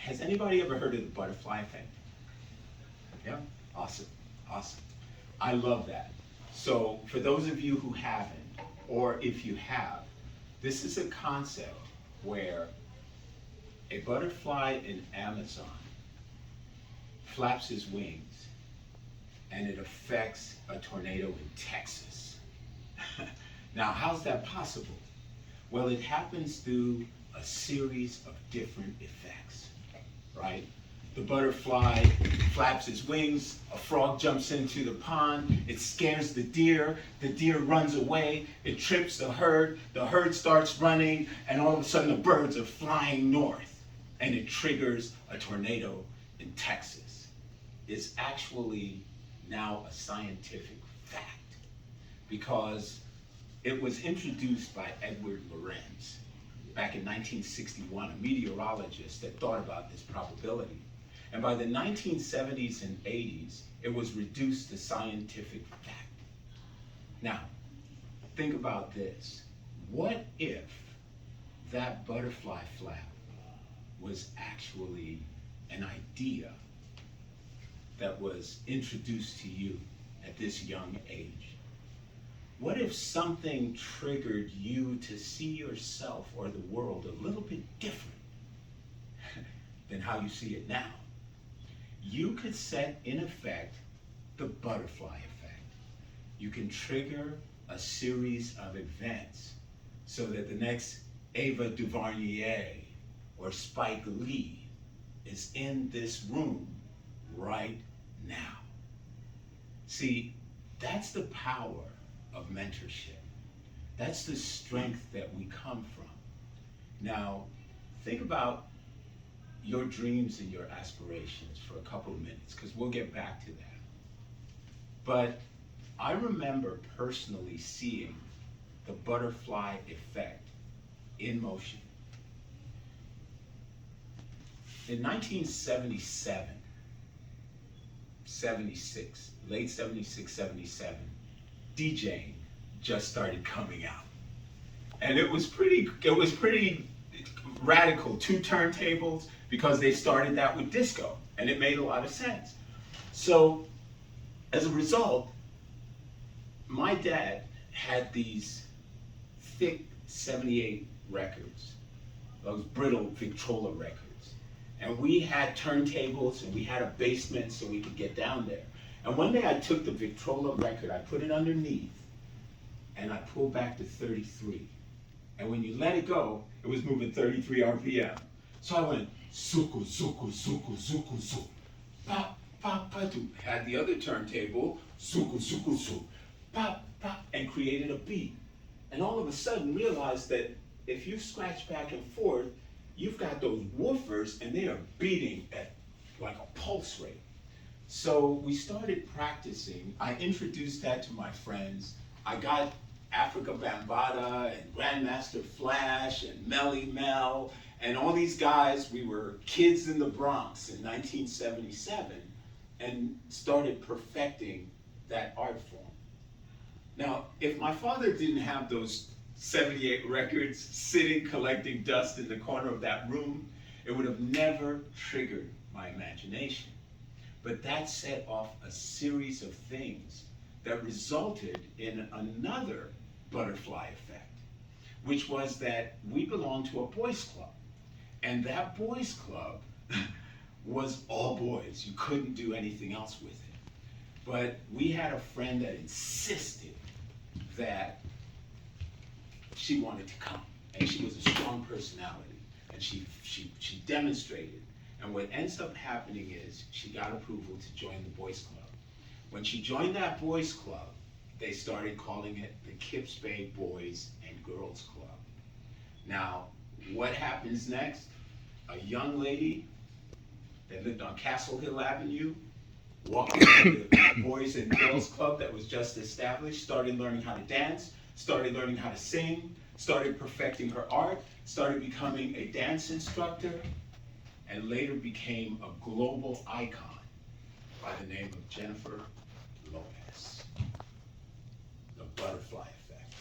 Has anybody ever heard of the butterfly effect? Yeah, awesome, awesome. I love that. So for those of you who haven't, or if you have, this is a concept where a butterfly in Amazon flaps his wings and it affects a tornado in Texas. Now, how's that possible? Well, it happens through a series of different effects, right? The butterfly flaps its wings, a frog jumps into the pond, it scares the deer runs away, it trips the herd starts running, and all of a sudden the birds are flying north, and it triggers a tornado in Texas. It's actually now a scientific fact, because it was introduced by Edward Lorenz back in 1961, a meteorologist that thought about this probability. And by the 1970s and 80s, it was reduced to scientific fact. Now, think about this. What if that butterfly flap was actually an idea that was introduced to you at this young age? What if something triggered you to see yourself or the world a little bit different than how you see it now? You could set in effect the butterfly effect. You can trigger a series of events so that the next Ava DuVernay or Spike Lee is in this room right now. See, that's the power of mentorship. That's the strength that we come from. Now, think about your dreams and your aspirations for a couple of minutes, because we'll get back to that. But I remember personally seeing the butterfly effect in motion. In 1977, 76, late 76, 77, DJing just started coming out. And it was pretty radical, 2 turntables, because they started that with disco, and it made a lot of sense. So, as a result, my dad had these thick 78 records, those brittle Victrola records. And we had turntables, and we had a basement so we could get down there. And one day I took the Victrola record, I put it underneath, and I pulled back to 33. And when you let it go, it was moving 33 RPM. So I went, zuku, zuku, zuku, zuku, zuku, pop, pop, pop, had the other turntable, zuku, zuku, zuku, pop, pop, and created a beat. And all of a sudden realized that if you scratch back and forth, you've got those woofers, and they are beating at like a pulse rate. So we started practicing. I introduced that to my friends. I got Africa Bambaataa and Grandmaster Flash and Melly Mel and all these guys. We were kids in the Bronx in 1977 and started perfecting that art form. Now, if my father didn't have those 78 records sitting collecting dust in the corner of that room, it would have never triggered my imagination. But that set off a series of things that resulted in another butterfly effect, which was that we belonged to a boys club. And that boys club was all boys. You couldn't do anything else with it. But we had a friend that insisted that she wanted to come. And she was a strong personality. And she demonstrated. And what ends up happening is she got approval to join the boys club. When she joined that boys club, they started calling it the Kips Bay Boys and Girls Club. Now, what happens next? A young lady that lived on Castle Hill Avenue walked into the Boys and Girls Club that was just established, started learning how to dance, started learning how to sing, started perfecting her art, started becoming a dance instructor, and later became a global icon by the name of Jennifer Lopez. The butterfly effect.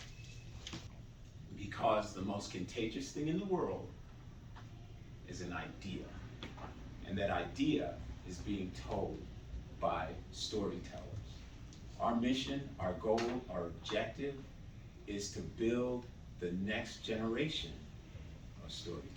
Because the most contagious thing in the world is an idea. and that idea is being told by storytellers. Our mission, our goal, our objective is to build the next generation of storytellers.